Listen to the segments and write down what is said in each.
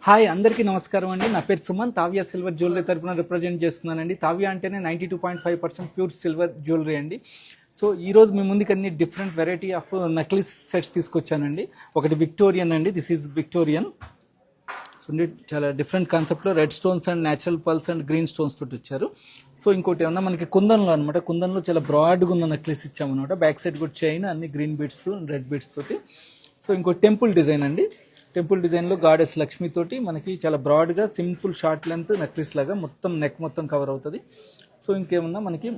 Hi అందరికీ నమస్కారం అండి. నా పేరు సుమన్. తావ్య సిల్వర్ జ్యువెలరీ తరపున రిప్రజెంట్ చేస్తున్నానండి. తావ్య అంటేనే 92.5% ప్యూర్ సిల్వర్ జ్యువెలరీ అండి. సో ఈరోజు మీ ముందుకు అన్ని different variety of necklace sets తీసుకొచ్చానండి. ఒకటి విక్టోరియన్ అండి, దిస్ ఈజ్ విక్టోరియన్. సో చాలా డిఫరెంట్ కాన్సెప్ట్లో red stones and natural pearls and green stones తోటి వచ్చారు. సో ఇంకోటి ఏమన్నా మనకి కుందన్లో అనమాట, కుందన్లో చాలా బ్రాడ్గా ఉన్న నక్లీస్ ఇచ్చామన్నమాట. బ్యాక్ సైడ్ కూడా చైన్ అన్ని గ్రీన్ బీడ్స్ రెడ్ బీడ్స్ తోటి. సో ఇంకో టెంపుల్ డిజైన్ అండి. టెంపుల్ డిజైన్లో గాడెస్ లక్ష్మి తోటి మనకి చాలా బ్రాడ్గా సింపుల్ షార్ట్ లెంత్ నెక్లెస్ లాగా మొత్తం నెక్ మొత్తం కవర్ అవుతుంది. సో ఇంకేమన్నా మనకి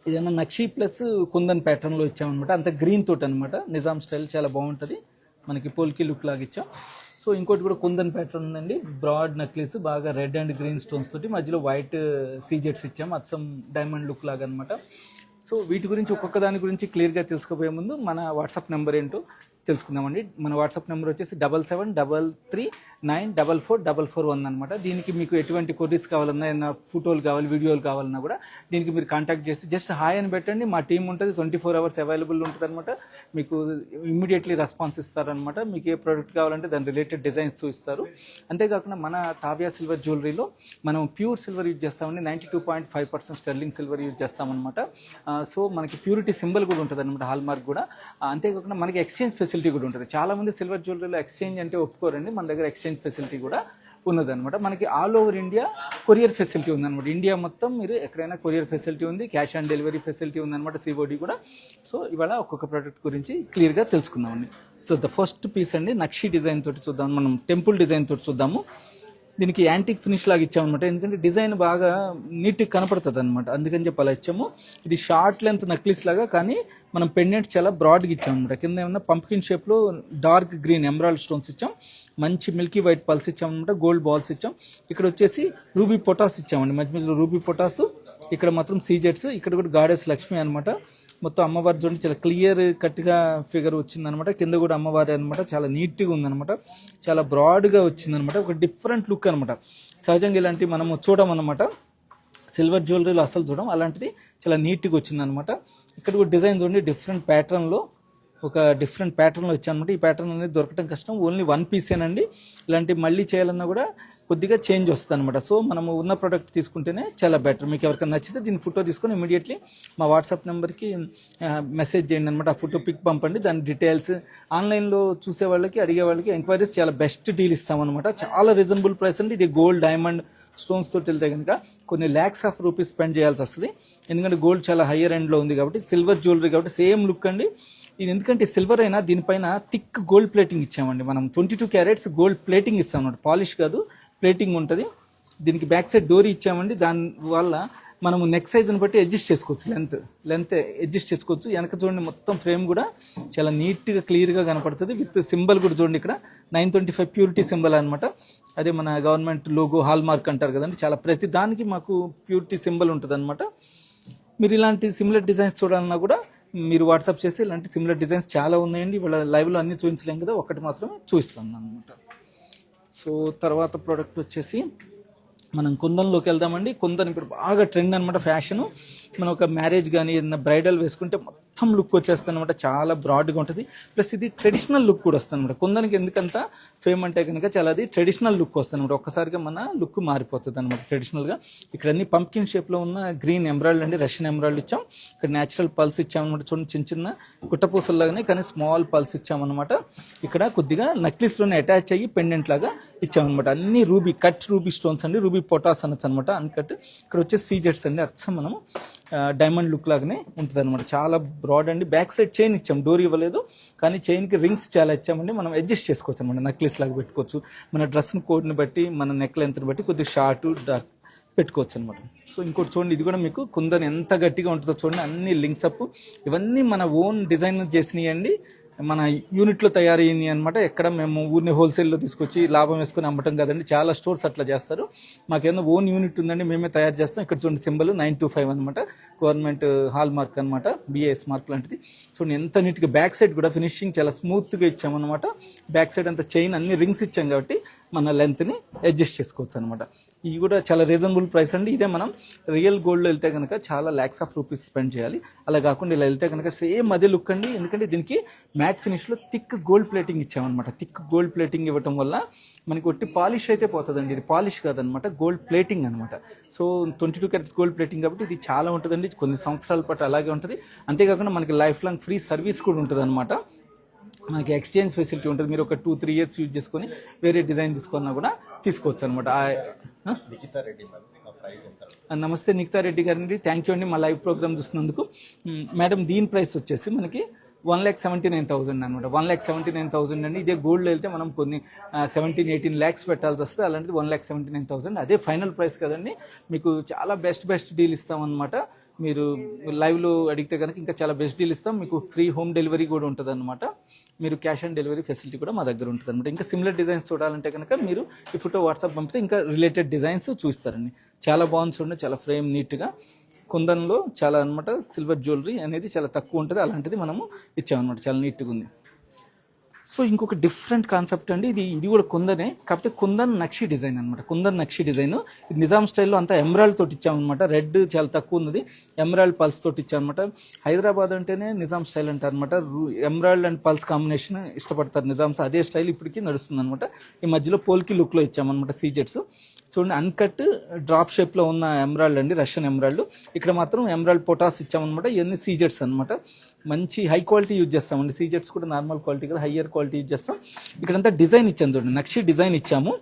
ఏదైనా నక్షి ప్లస్ కుందన్ ప్యాటర్న్లో ఇచ్చామన్నమాట. అంత గ్రీన్ తోటి అనమాట, నిజాం స్టైల్ చాలా బాగుంటుంది, మనకి పోల్కి లుక్ లాగా ఇచ్చాం. సో ఇంకోటి కూడా కుందన్ ప్యాటర్న్ ఉందండి, బ్రాడ్ నెక్లెస్ బాగా రెడ్ అండ్ గ్రీన్ స్టోన్స్ తోటి, మధ్యలో వైట్ సీజెట్స్ ఇచ్చాం, అచ్చం డైమండ్ లుక్ లాగా అనమాట. సో వీటి గురించి ఒక్కొక్క దాని గురించి క్లియర్గా తెలుసుకోబోయే ముందు మన వాట్సాప్ నెంబర్ ఏంటో తెలుసుకుందామండి. మన వాట్సాప్ నెంబర్ వచ్చేసి 7733944441 అనమాట. దీనికి మీకు ఎటువంటి కొరీస్ కావాలన్నా, ఏదైనా ఫోటోలు కావాలి, వీడియోలు కావాలన్నా కూడా దీనికి మీరు కాంటాక్ట్ చేసి జస్ట్ హాయ్ అని పెట్టండి. మా టీం ఉంటుంది, 24 hours అవైలబుల్ ఉంటుంది అనమాట. మీకు ఇమ్మీడియట్లీ రెస్పాన్స్ ఇస్తారనమాట. మీకు ఏ ప్రోడక్ట్ కావాలంటే దాని రిలేటెడ్ డిజైన్స్ చూపిస్తారు. అంతేకాకుండా మన తావ్య సిల్వర్ జ్యువెలరీలో మనం ప్యూర్ సిల్వర్ యూజ్ చేస్తామండి. 92.5% స్టెర్లింగ్ సిల్వర్ యూజ్ చేస్తామన్నమాట. సో మనకి ప్యూరిటీ సింబల్ కూడా ఉంటుంది అనమాట, హాల్ మార్క్ కూడా. అంతేకాకుండా మనకి ఎక్స్చేంజ్ ఫెసిలిటీ కూడా ఉంటుంది. చాలామంది సిల్వర్ జ్యువెలరీలో ఎక్స్చేంజ్ అంటే ఒప్పుకోరండి, మన దగ్గర ఎక్స్చేంజ్ ఫెసిలిటీ కూడా ఉన్నదనమాట. మనకి all over India courier facility ఉందన్నమాట. ఇండియా మొత్తం మీరు ఎక్కడైనా కొరియర్ ఫెసిలిటీ ఉంది, క్యాష్ ఆన్ డెలివరీ ఫెసిలిటీ ఉందన్నమాట, సిఓడి కూడా. సో ఇవాళ ఒక్కొక్క ప్రోడక్ట్ గురించి క్లియర్గా తెలుసుకుందామండి. సో ద ఫస్ట్ పీస్ అండి, నక్షి డిజైన్ తోటి చూద్దాం, మనం టెంపుల్ డిజైన్ తోటి చూద్దాము. దీనికి యాంటిక్ ఫినిష్ లాగా ఇచ్చామన్నమాట, ఎందుకంటే డిజైన్ బాగా నీట్గా కనపడుతుంది అనమాట, అందుకని చెప్పి అలా ఇచ్చాము. ఇది షార్ట్ లెంత్ నక్లీస్ లాగా, కానీ మనం పెండెంట్ చాలా బ్రాడ్గా ఇచ్చామన్నమాట. కింద ఏమన్నా పంప్కిన్ షేప్లో డార్క్ గ్రీన్ ఎమరాల్డ్ స్టోన్స్ ఇచ్చాం, మంచి మిల్కీ వైట్ పల్స్ ఇచ్చామన్నమాట, గోల్డ్ బాల్స్ ఇచ్చాం. ఇక్కడ వచ్చేసి రూబీ పొటాస్ ఇచ్చామండి, మధ్య మధ్యలో రూబీ పొటాస్. ఇక్కడ మాత్రం సీజెట్స్, ఇక్కడ కూడా గాడెస్ లక్ష్మి అనమాట. మొత్తం అమ్మవారి చూడండి, చాలా క్లియర్ కట్గా ఫిగర్ వచ్చిందనమాట. కింద కూడా అమ్మవారి అనమాట, చాలా నీట్గా ఉందనమాట, చాలా బ్రాడ్గా వచ్చిందనమాట, ఒక డిఫరెంట్ లుక్ అనమాట. సహజంగా ఇలాంటి మనము చూడమన్నమాట, సిల్వర్ జ్యువెలరీలో అసలు చూడడం, అలాంటిది చాలా నీట్గా వచ్చిందనమాట. ఇక్కడ కూడా డిజైన్ చూడండి, డిఫరెంట్ ప్యాటర్న్లో వచ్చాయన్నమాట. ఈ ప్యాటర్న్ అనేది దొరకడం కష్టం, ఓన్లీ వన్ పీసేనండి. ఇలాంటి మళ్ళీ చేయాలన్నా కూడా కొద్దిగా చేంజ్ వస్తుంది అనమాట. సో మనము ఉన్న ప్రోడక్ట్ తీసుకుంటేనే చాలా బెటర్. మీకు ఎవరికైనా నచ్చితే దీని ఫోటో తీసుకొని ఇమీడియట్లీ మా వాట్సాప్ నెంబర్కి మెసేజ్ చేయండి అనమాట. ఆ ఫోటో పిక్ పంపండి, దాని డీటెయిల్స్ ఆన్లైన్లో చూసే వాళ్ళకి, అడిగే వాళ్ళకి ఎంక్వైరీస్ చాలా బెస్ట్ డీల్ ఇస్తామన్నమాట. చాలా రీజనబుల్ ప్రైస్ అండి. ఇది గోల్డ్ డైమండ్ స్టోన్స్ తోటి వెళ్తే కనుక కొన్ని ల్యాక్స్ ఆఫ్ రూపీస్ స్పెండ్ చేయాల్సి వస్తుంది, ఎందుకంటే గోల్డ్ చాలా హయ్యర్ ఎండ్లో ఉంది కాబట్టి. సిల్వర్ జ్యువెలరీ కాబట్టి సేమ్ లుక్ అండి ఇది. ఎందుకంటే సిల్వర్ అయినా దీనిపైన థిక్ గోల్డ్ ప్లేటింగ్ ఇచ్చామండి. మనం 22 క్యారెట్స్ గోల్డ్ ప్లేటింగ్ ఇస్తాం అన్నమాట, పాలిష్ కాదు, ప్లేటింగ్ ఉంటుంది. దీనికి బ్యాక్ సైడ్ డోరీ ఇచ్చామండి, దానివల్ల మనము నెక్ సైజ్ని బట్టి అడ్జస్ట్ చేసుకోవచ్చు, లెంత్ అడ్జస్ట్ చేసుకోవచ్చు. వెనక చూడండి, మొత్తం ఫ్రేమ్ కూడా చాలా నీట్గా క్లియర్గా కనపడుతుంది. విత్ సింబల్ కూడా చూడండి, ఇక్కడ 925 ప్యూరిటీ సింబల్ అనమాట. అదే మన గవర్నమెంట్ లోగో హాల్ మార్క్ అంటారు కదండి, చాలా ప్రతి దానికి మాకు ప్యూరిటీ సింబల్ ఉంటుంది అనమాట. మీరు ఇలాంటి సిమిలర్ డిజైన్స్ చూడాలన్నా కూడా మీరు వాట్సాప్ చేసి, ఇలాంటి సిమిలర్ డిజైన్స్ చాలా ఉన్నాయండి. ఇవాళ లైవ్లో అన్నీ చూపించలేం కదా, ఒకటి మాత్రమే చూపిస్తాను అనమాట. సో తర్వాత ప్రోడక్ట్ వచ్చేసి మనం కుందన్లోకి వెళ్దామండి. కుందన్ ఇప్పుడు బాగా ట్రెండ్ అనమాట, ఫ్యాషను. మనం ఒక మ్యారేజ్ కానీ ఏదైనా బ్రైడల్ వేసుకుంటే మొత్తం లుక్ వచ్చేస్తుంది అనమాట, చాలా బ్రాడ్గా ఉంటుంది. ప్లస్ ఇది ట్రెడిషనల్ లుక్ కూడా వస్తుంది అనమాట. కుందన్కి ఎందుకంత ఫేమ్ అంటే కనుక చాలా అది ట్రెడిషనల్ లుక్ వస్తుంది అనమాట. ఒక్కసారిగా మన లుక్ మారిపోతుంది అనమాట ట్రెడిషనల్గా. ఇక్కడ అన్ని పంప్కిన్ షేప్లో ఉన్న గ్రీన్ ఎమరాల్డ్ అండి, రష్యన్ ఎమరాల్డ్ ఇచ్చాం. ఇక్కడ న్యాచురల్ పల్స్ ఇచ్చామన్నమాట, చూడండి చిన్న చిన్న గుట్టపూసల్లాగానే కానీ స్మాల్ పల్స్ ఇచ్చామన్నమాట. ఇక్కడ కొద్దిగా నక్లీస్లోనే అటాచ్ అయ్యి పెండెంట్ లాగా ఇచ్చామన్నమాట. అన్ని రూబీ కట్ రూబీ స్టోన్స్ అండి, రూబీ పొటాస్ అనొచ్చు అనమాట, అన్కట్. ఇక్కడ వచ్చేసి సీజెట్స్ అండి, అచ్చం మనం డైమండ్ లుక్ లాగానే ఉంటుంది అనమాట, చాలా బ్రాడ్ అండి. బ్యాక్ సైడ్ చైన్ ఇచ్చాం, డోర్ ఇవ్వలేదు, కానీ చైన్కి రింగ్స్ చాలా ఇచ్చామండి. మనం అడ్జస్ట్ చేసుకోవచ్చు అనమాట, నెక్లెస్ లాగా పెట్టుకోవచ్చు. మన డ్రెస్ కోడ్ని బట్టి, మన నెక్ లెంత్ని బట్టి కొద్దిగా షార్ట్ డార్క్ పెట్టుకోవచ్చు అనమాట. సో ఇంకోటి చూడండి, ఇది కూడా మీకు కుందన్ ఎంత గట్టిగా ఉంటుందో చూడండి, అన్ని లింక్స్ అప్, ఇవన్నీ మన ఓన్ డిజైన్ చేసినాయి అండి, మన యూనిట్లో తయారయ్యింది అనమాట. ఎక్కడ మేము ఊరిని హోల్సేల్లో తీసుకొచ్చి లాభం వేసుకొని అమ్మటం కదండి, చాలా స్టోర్స్ అట్లా చేస్తారు. మాకేమో ఓన్ యూనిట్ ఉందండి, మేమే తయారు చేస్తాం. ఇక్కడ చూడండి సింబల్ 925 అనమాట, గవర్నమెంట్ హాల్ మార్క్ అనమాట, బిఏఎస్ మార్క్ లాంటిది. చూడండి ఎంత నీట్గా, బ్యాక్ సైడ్ కూడా ఫినిషింగ్ చాలా స్మూత్గా ఇచ్చామన్నమాట. బ్యాక్ సైడ్ అంతా చైన్ అన్ని రింగ్స్ ఇచ్చాం కాబట్టి మన లెంత్ని అడ్జస్ట్ చేసుకోవచ్చు అనమాట. ఇవి కూడా చాలా రీజనబుల్ ప్రైస్ అండి. ఇదే మనం రియల్ గోల్డ్లో వెళ్తే కనుక చాలా ల్యాక్స్ ఆఫ్ రూపీస్ స్పెండ్ చేయాలి. అలా కాకుండా ఇలా వెళ్తే కనుక సేమ్ అదే లుక్ అండి. ఎందుకంటే దీనికి మ్యాట్ ఫినిష్లో థిక్ గోల్డ్ ప్లేటింగ్ ఇచ్చామన్నమాట. థిక్ గోల్డ్ ప్లేటింగ్ ఇవ్వటం వల్ల మనకి ఒట్టి పాలిష్ అయితే పోతుందండి. ఇది పాలిష్ కాదనమాట, గోల్డ్ ప్లేటింగ్ అనమాట. సో 22 క్యారెట్స్ గోల్డ్ ప్లేటింగ్ కాబట్టి ఇది చాలా ఉంటుందండి. కొన్ని సంవత్సరాల పాటు అలాగే ఉంటుంది. అంతేకాకుండా మనకి లైఫ్ లాంగ్ ఫ్రీ సర్వీస్ కూడా ఉంటుంది అనమాట. మనకి ఎక్స్చేంజ్ ఫెసిలిటీ ఉంటుంది. మీరు ఒక 2-3 ఇయర్స్ యూజ్ చేసుకొని వేరే డిజైన్ తీసుకున్నా కూడా తీసుకోవచ్చు అనమాట. నమస్తే నిఖితా రెడ్డి గారండి, థ్యాంక్ యూ అండి మా లైవ్ ప్రోగ్రామ్ చూసినందుకు. మేడం దీని ప్రైస్ వచ్చేసి మనకి 1,79,000 అనమాట. 1,79,000 అండి. ఇదే గోల్డ్ వెళ్తే మనం కొన్ని 17-18 lakhs పెట్టాల్సి వస్తుంది. అలాంటిది 1,79,000 అదే ఫైనల్ ప్రైస్ కదండి. మీకు చాలా బెస్ట్ డీల్ ఇస్తామన్నమాట. మీరు లైవ్లో అడిగితే కనుక ఇంకా చాలా బెస్ట్ డీల్ ఇస్తాం. మీకు ఫ్రీ హోమ్ డెలివరీ కూడా ఉంటుంది అనమాట. మీరు క్యాష్ ఆన్ డెలివరీ ఫెసిలిటీ కూడా మా దగ్గర ఉంటుంది అనమాట. ఇంకా సిమిలర్ డిజైన్స్ చూడాలంటే కనుక మీరు ఈ ఫోటో వాట్సాప్ పంపితే ఇంకా రిలేటెడ్ డిజైన్స్ చూస్తారండి. చాలా బాగుంది చూడండి, చాలా ఫ్రేమ్ నీట్గా కుందన్లో చాలా అనమాట. సిల్వర్ జ్యువెలరీ అనేది చాలా తక్కువ ఉంటుంది, అలాంటిది మనము ఇచ్చామన్నమాట. చాలా నీట్గా ఉంది. సో ఇంకొక డిఫరెంట్ కాన్సెప్ట్ అండి. ఇది కూడా కుందనే, కాకపోతే కుందన్ నక్షి డిజైన్ అనమాట. కుందన్ నక్షి డిజైన్ ఇది నిజాం స్టైల్లో అంతా ఎమరాల్డ్ తోటి ఇచ్చామన్నమాట. రెడ్ చాలా తక్కువ ఉన్నది, ఎమరాల్డ్ పల్స్ తోటి ఇచ్చామన్నమాట. హైదరాబాద్ అంటేనే నిజాం స్టైల్ అంటారు అనమాట. ఎమరాల్డ్ అండ్ పల్స్ కాంబినేషన్ ఇష్టపడతారు నిజామ్స్. అదే స్టైల్ ఇప్పటికీ నడుస్తుంది అనమాట. ఈ మధ్యలో పోల్కి లుక్లో ఇచ్చామన్నమాట సీజెట్స్. చూడండి, అన్కట్ డ్రాప్ షేప్లో ఉన్న ఎమరాల్డ్ అండి, రష్యన్ ఎమరాల్డ్. ఇక్కడ మాత్రం ఎమరాల్డ్ పొటాస్ ఇచ్చామన్నమాట. ఇవన్నీ సీజెట్స్ అనమాట. మంచి హై క్వాలిటీ యూజ్ చేస్తామండి. సీజెట్స్ కూడా నార్మల్ క్వాలిటీ కదా, హయ్యర్ క్వాలిటీ యూజ్ చేస్తాం. ఇక్కడంతా డిజైన్ ఇచ్చాము చూడండి, నక్షి డిజైన్ ఇచ్చాము.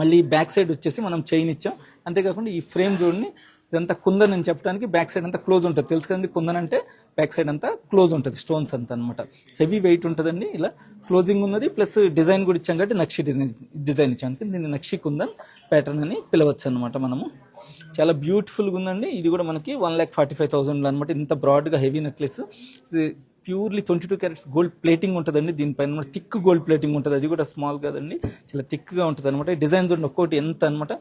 మళ్ళీ బ్యాక్ సైడ్ వచ్చేసి మనం చైన్ ఇచ్చాం. అంతేకాకుండా ఈ ఫ్రేమ్ చూడండి, ఇదంతా కుందన్ అని చెప్పడానికి బ్యాక్ సైడ్ అంతా క్లోజ్ ఉంటుంది. తెలుసు కదండి, కుందన్ అంటే బ్యాక్ సైడ్ అంతా క్లోజ్ ఉంటుంది, స్టోన్స్ అంతా అనమాట. హెవీ వెయిట్ ఉంటుందండి. ఇలా క్లోజింగ్ ఉన్నది, ప్లస్ డిజైన్ కూడా ఇచ్చాం కాబట్టి నక్షి డిజైన్ ఇచ్చాం. దీన్ని నక్షి కుందన్ ప్యాటర్న్ అని పిలవచ్చు అనమాట. మనము చాలా బ్యూటిఫుల్గా ఉందండి. ఇది కూడా మనకి 1,45,000 అనమాట. ఇంత బ్రాడ్గా heavy necklace. Purely 22 carats gold plating ఉంటుందండి. దీనిపైన థిక్ గోల్డ్ ప్లేటింగ్ ఉంటుంది. అది కూడా స్మాల్ కాదండి, చాలా థిక్గా ఉంటుంది అనమాట. డిజైన్ చూడండి ఒక్కోటి ఎంత అనమాట.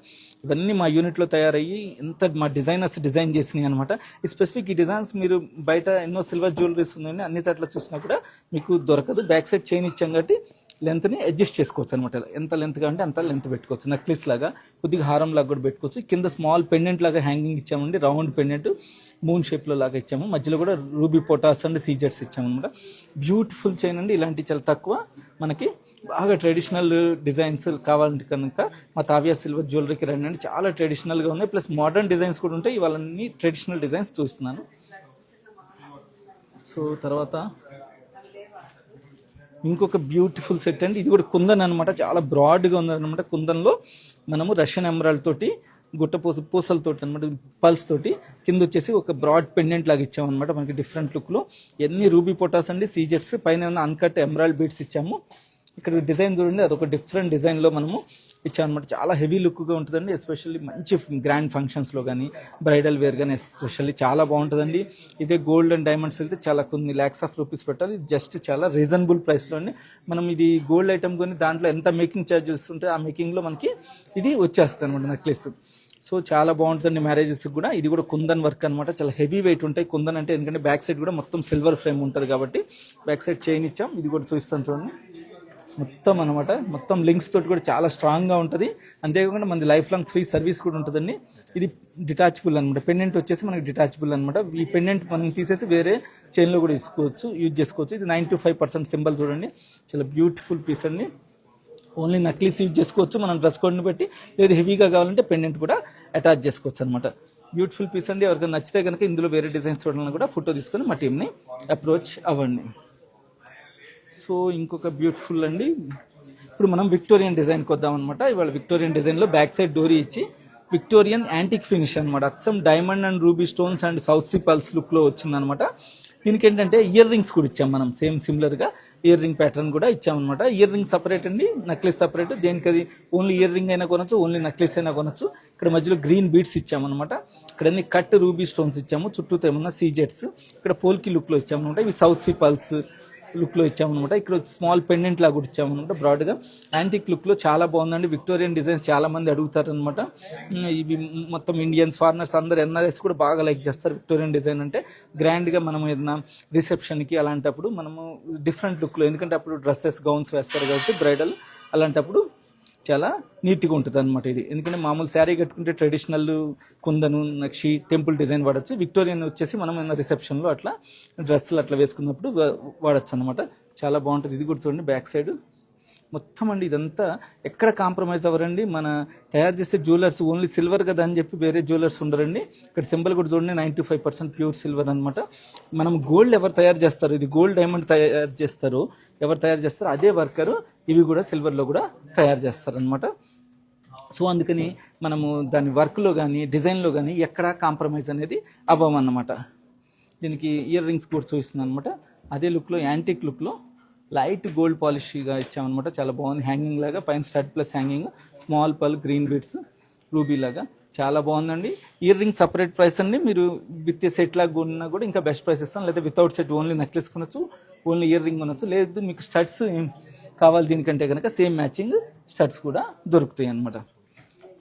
ఇవన్నీ మా యూనిట్లో తయారయ్యి ఎంత మా డిజైనర్స్ డిజైన్ చేసినాయి అనమాట. ఈ స్పెసిఫిక్ ఈ డిజైన్స్ మీరు బయట ఎన్నో సిల్వర్ జ్యువెలరీస్ ఉందండి, అన్ని చోట్ల చూసినా కూడా మీకు దొరకదు. బ్యాక్ సైడ్ చైన్ ఇచ్చాం కాబట్టి లెంత్ని అడ్జస్ట్ చేసుకోవచ్చు అనమాట. ఎంత లెంత్గా అంటే అంత లెంత్ పెట్టుకోవచ్చు. నెక్లెస్ లాగా కొద్దిగా హారం లాగా కూడా పెట్టుకోవచ్చు. కింద స్మాల్ పెండెంట్ లాగా హ్యాంగింగ్ ఇచ్చామండి, రౌండ్ పెండెంట్ మూన్ షేప్లో లాగా ఇచ్చాము. మధ్యలో కూడా రూబీ పొటాస్ అండ్ సీజెట్స్ ఇచ్చామన్నమాట. బ్యూటిఫుల్ చైన్ అండి. ఇలాంటి చాలా తక్కువ మనకి బాగా ట్రెడిషనల్ డిజైన్స్ కావాలంటే కనుక మా తావ్యా సిల్వర్ జ్యువెలరీకి రండి అండి. చాలా ట్రెడిషనల్గా ఉన్నాయి, ప్లస్ మోడర్న్ డిజైన్స్ కూడా ఉంటాయి. ఇవాళన్నీ ట్రెడిషనల్ డిజైన్స్ చూస్తున్నాను. సో తర్వాత ఇంకొక బ్యూటిఫుల్ సెట్ అండి. ఇది కూడా కుందన్ అనమాట. చాలా బ్రాడ్గా ఉందన్నమాట. కుందన్లో మనము రష్యన్ ఎమరాల్డ్ తోటి పూసలతోటి అనమాట, పల్స్ తోటి కింద వచ్చేసి ఒక బ్రాడ్ పెండెంట్ లాగా ఇచ్చామన్నమాట. మనకి డిఫరెంట్ లుక్లో ఎన్ని రూబీ పొటాస్ అండి, సీజెట్స్ పైన అన్కట్ ఎమరాల్డ్ బీడ్స్ ఇచ్చాము. ఇక్కడ డిజైన్ చూడండి, అదొక డిఫరెంట్ డిజైన్లో మనము ఇచ్చామన్నమాట. చాలా హెవీ లుక్గా ఉంటుందండి. ఎస్పెషల్లీ మంచి గ్రాండ్ ఫంక్షన్స్లో కానీ బ్రైడల్ వేర్ కానీ ఎస్పెషల్లీ చాలా బాగుంటుందండి. ఇదే గోల్డ్ అండ్ డైమండ్స్ వెళ్తే చాలా కొన్ని ల్యాక్స్ ఆఫ్ రూపీస్ పెట్టాలి. జస్ట్ చాలా రీజనబుల్ ప్రైస్లోనే మనం ఇది గోల్డ్ ఐటమ్ కొని దాంట్లో ఎంత మేకింగ్ ఛార్జెస్ ఉంటే ఆ మేకింగ్లో మనకి ఇది వచ్చేస్తుంది అనమాట నెక్లెస్. సో చాలా బాగుంటుందండి మ్యారేజెస్కి కూడా. ఇది కూడా కుందన్ వర్క్ అనమాట. చాలా హెవీ వెయిట్ ఉంటాయి కుందన్ అంటే, ఎందుకంటే బ్యాక్ సైడ్ కూడా మొత్తం సిల్వర్ ఫ్రేమ్ ఉంటుంది కాబట్టి బ్యాక్ సైడ్ చైన్ ఇచ్చాం. ఇది కూడా చూస్తాను చూడండి, మొత్తం అనమాట. మొత్తం లింక్స్ తోటి కూడా చాలా స్ట్రాంగ్గా ఉంటుంది. అంతేకాకుండా మనది లైఫ్ లాంగ్ ఫ్రీ సర్వీస్ కూడా ఉంటుందండి. ఇది డిటాచబుల్ అనమాట. పెండెంట్ వచ్చేసి మనకి డిటాచబుల్ అనమాట. ఈ పెండెంట్ మనం తీసేసి వేరే చైన్లో కూడా యూజ్ చేసుకోవచ్చు. ఇది 95% సింబల్ చూడండి, చాలా బ్యూటిఫుల్ పీస్ అండి. ఓన్లీ నక్లీస్ యూజ్ చేసుకోవచ్చు మనం డ్రెస్ కోడ్ని బట్టి, లేదు హెవీగా కావాలంటే పెండెంట్ కూడా అటాచ్ చేసుకోవచ్చు అనమాట. బ్యూటిఫుల్ పీస్ అండి. ఎవరికైనా నచ్చితే కనుక ఇందులో వేరే డిజైన్స్ చూడాలని కూడా ఫోటో తీసుకొని మా టీమ్ని అప్రోచ్ అవ్వండి. సో ఇంకొక బ్యూటిఫుల్ అండి. ఇప్పుడు మనం విక్టోరియన్ డిజైన్కి వద్దాం అనమాట. ఇవాళ విక్టోరియన్ డిజైన్లో బ్యాక్ సైడ్ డోరీ ఇచ్చి విక్టోరియన్ యాంటిక్ ఫినిష్ అనమాట. అచ్చం diamond and ruby stones and south sea pearls లుక్లో వచ్చిందనమాట. దీనికి ఏంటంటే ఇయర్ రింగ్స్ కూడా ఇచ్చాం మనం, సేమ్ సిమిలర్గా ఇయర్ రింగ్ ప్యాటర్న్ కూడా ఇచ్చామన్నమాట. ఇయర్ రింగ్ సపరేట్ అండి, నెక్లెస్ సపరేట్. దేనికి అది ఓన్లీ ఇయర్ రింగ్ అయినా కొనొచ్చు, ఓన్లీ నెక్లెస్ అయినా కొనొచ్చు. ఇక్కడ మధ్యలో గ్రీన్ బీడ్స్ ఇచ్చామన్నమాట. ఇక్కడ అన్ని కట్ రూబీ స్టోన్స్ ఇచ్చాము, చుట్టూ ఏమన్నా సీజెట్స్. ఇక్కడ పోల్కి లుక్లో ఇచ్చామన్నమాట. ఇవి సౌత్ సీ పల్స్ లుక్లో ఇచ్చామన్నమాట. ఇక్కడ స్మాల్ పెండెంట్ లాగా కూడా ఇచ్చామన్నమాట. బ్రాడ్గా యాంటిక్ లుక్లో చాలా బాగుందండి. విక్టోరియన్ డిజైన్స్ చాలా మంది అడుగుతారనమాట. ఇవి మొత్తం ఇండియన్స్, ఫారినర్స్ అందరు ఎన్ఆర్ఎస్ కూడా బాగా లైక్ చేస్తారు విక్టోరియన్ డిజైన్ అంటే. గ్రాండ్గా మనం ఏదైనా రిసెప్షన్కి అలాంటప్పుడు మనము డిఫరెంట్ లుక్లో, ఎందుకంటే అప్పుడు డ్రెస్సెస్ గౌన్స్ వేస్తారు కాబట్టి బ్రైడల్, అలాంటప్పుడు చాలా నీట్గా ఉంటుంది అనమాట ఇది. ఎందుకంటే మామూలు శారీ కట్టుకుంటే ట్రెడిషనల్ కుందను నక్షి టెంపుల్ డిజైన్ వాడచ్చు. విక్టోరియన్ వచ్చేసి మనం ఏమైనా రిసెప్షన్లో అట్లా డ్రెస్సులు అట్లా వేసుకున్నప్పుడు వాడచ్చు అనమాట. చాలా బాగుంటుంది. ఇది కూడా చూడండి బ్యాక్ సైడ్ మొత్తం అండి. ఇదంతా ఎక్కడ కాంప్రమైజ్ అవ్వరండి. మన తయారు చేసే జ్యువెలర్స్ ఓన్లీ సిల్వర్ కదా అని చెప్పి వేరే జ్యువెలర్స్ ఉండరండి. ఇక్కడ సింబల్ కూడా చూడండి 95% ప్యూర్ సిల్వర్ అనమాట. మనం గోల్డ్ ఎవరు తయారు చేస్తారు, ఇది గోల్డ్ డైమండ్ తయారు చేస్తారు, ఎవరు తయారు చేస్తారో అదే వర్కరు ఇవి కూడా సిల్వర్లో కూడా తయారు చేస్తారనమాట. సో అందుకని మనము దాని వర్క్లో కానీ డిజైన్లో కానీ ఎక్కడా కాంప్రమైజ్ అనేది అవ్వమన్నమాట. దీనికి ఇయర్ రింగ్స్ కూడా చూపిస్తున్నాను అనమాట. అదే లుక్లో యాంటిక్ లుక్లో లైట్ గోల్డ్ పాలిష్గా ఇచ్చామన్నమాట. చాలా బాగుంది. హ్యాంగింగ్ లాగా పైన స్టడ్ ప్లస్ హ్యాంగింగ్, స్మాల్ పల్ గ్రీన్ బీడ్స్ రూబీ లాగా చాలా బాగుందండి. ఇయర్ రింగ్ సపరేట్ ప్రైస్ అండి. మీరు విత్ సెట్ లాగా కొన్నా కూడా ఇంకా బెస్ట్ ప్రైస్ ఇస్తాను. లేదా వితౌట్ సెట్ ఓన్లీ నెక్లెస్ కొనొచ్చు, ఓన్లీ ఇయర్ రింగ్ కొనొచ్చు. లేదు మీకు స్టడ్స్ కావాలి దీనికంటే కనుక సేమ్ మ్యాచింగ్ స్టడ్స్ కూడా దొరుకుతాయి అనమాట.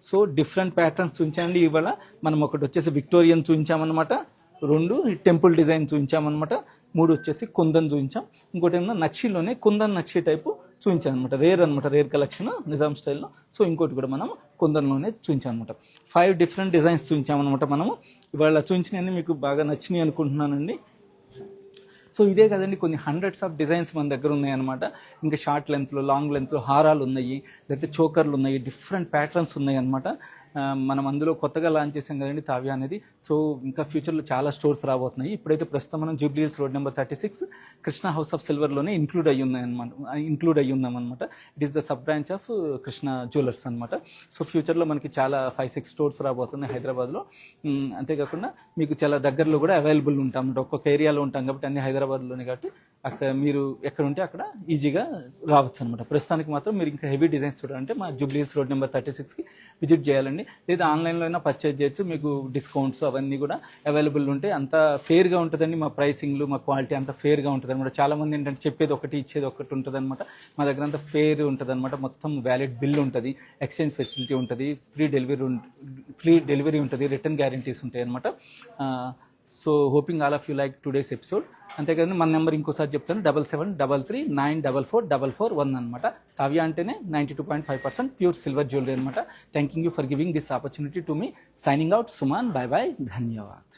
సో డిఫరెంట్ ప్యాటర్న్స్ చూపించండి. ఇవాళ మనం ఒకటి వచ్చేసి విక్టోరియన్ చూపించామన్నమాట, 2 టెంపుల్ డిజైన్ చూపించామన్నమాట, 3 వచ్చేసి కుందన్ చూపించాం, ఇంకోటి ఏమన్నా నక్షిలోనే కుందన్ నక్షి టైపు చూపించాం అనమాట. రేర్ కలెక్షన్ నిజాం స్టైల్లో. సో ఇంకోటి కూడా మనం కుందన్లోనే చూపించాం అనమాట. 5 డిఫరెంట్ డిజైన్స్ చూపించామన్నమాట. మనము ఇవాళ చూపించినవన్నీ మీకు బాగా నచ్చినాయి అనుకుంటున్నానండి. సో ఇదే కదండి, కొన్ని హండ్రెడ్స్ ఆఫ్ డిజైన్స్ మన దగ్గర ఉన్నాయన్నమాట. ఇంకా షార్ట్ లెంత్లో, లాంగ్ లెంత్లో హారాలు ఉన్నాయి, లేకపోతే చోకర్లు ఉన్నాయి, డిఫరెంట్ ప్యాటర్న్స్ ఉన్నాయి అనమాట. మనం అందులో కొత్తగా లాంచ్ చేసాం కదండి తావ్య అనేది. సో ఇంకా ఫ్యూచర్లో చాలా స్టోర్స్ రాబోతున్నాయి. ఇప్పుడైతే ప్రస్తుతం మనం Jubilee Hills road number 36 Krishna house of సిల్వర్లోనే ఇంక్లూడ్ అయ్యి ఉన్నామన్నమాట. It is the sub branch of Krishna jewellers అనమాట. సో ఫ్యూచర్లో మనకి చాలా 5-6 స్టోర్స్ రాబోతున్నాయి హైదరాబాద్లో. అంతేకాకుండా మీకు చాలా దగ్గరలో కూడా అవైలబుల్ ఉంటాం. ఒక్కొక్క ఏరియాలో ఉంటాం కాబట్టి అన్ని హైదరాబాద్లోనే కాబట్టి అక్కడ మీరు ఎక్కడ ఉంటే అక్కడ ఈజీగా రావచ్చు అనమాట. ప్రస్తుతానికి మాత్రం మీరు ఇంకా హెవీ డిజైన్స్ చూడాలంటే మా జూబ్లీ హిల్స్ రోడ్ నెంబర్ 36కి విజిట్ చేయాలండి. లేదా ఆన్లైన్లో అయినా పర్చేజ్ చేయొచ్చు. మీకు డిస్కౌంట్స్ అవన్నీ కూడా అవైలబుల్ ఉంటాయి. అంత ఫేర్గా ఉంటుందండి. మా ప్రైసింగ్లు, మా క్వాలిటీ అంత ఫేర్గా ఉంటుంది అనమాట. చాలామంది ఏంటంటే చెప్పేది ఒకటి ఇచ్చేది ఒకటి ఉంటుంది అనమాట. మా దగ్గర అంతా ఫేర్ ఉంటుంది అనమాట. మొత్తం వ్యాలిడ్ బిల్ ఉంటుంది, ఎక్స్చేంజ్ ఫెసిలిటీ ఉంటుంది, ఫ్రీ డెలివరీ ఉంటుంది, రిటర్న్ గ్యారంటీస్ ఉంటాయి అనమాట. So hoping all of you like today's episode. అంతేకాదండి మన నెంబర్ ఇంకోసారి చెప్తాను, 7733944441 అనమాట. తావ్య అంటేనే 92.5% ప్యూర్ సిల్వర్ జ్యువెలరీ అనమాట. Thanking you for giving this opportunity to me. Signing out, Suman. Bye bye, ధన్యవాద్.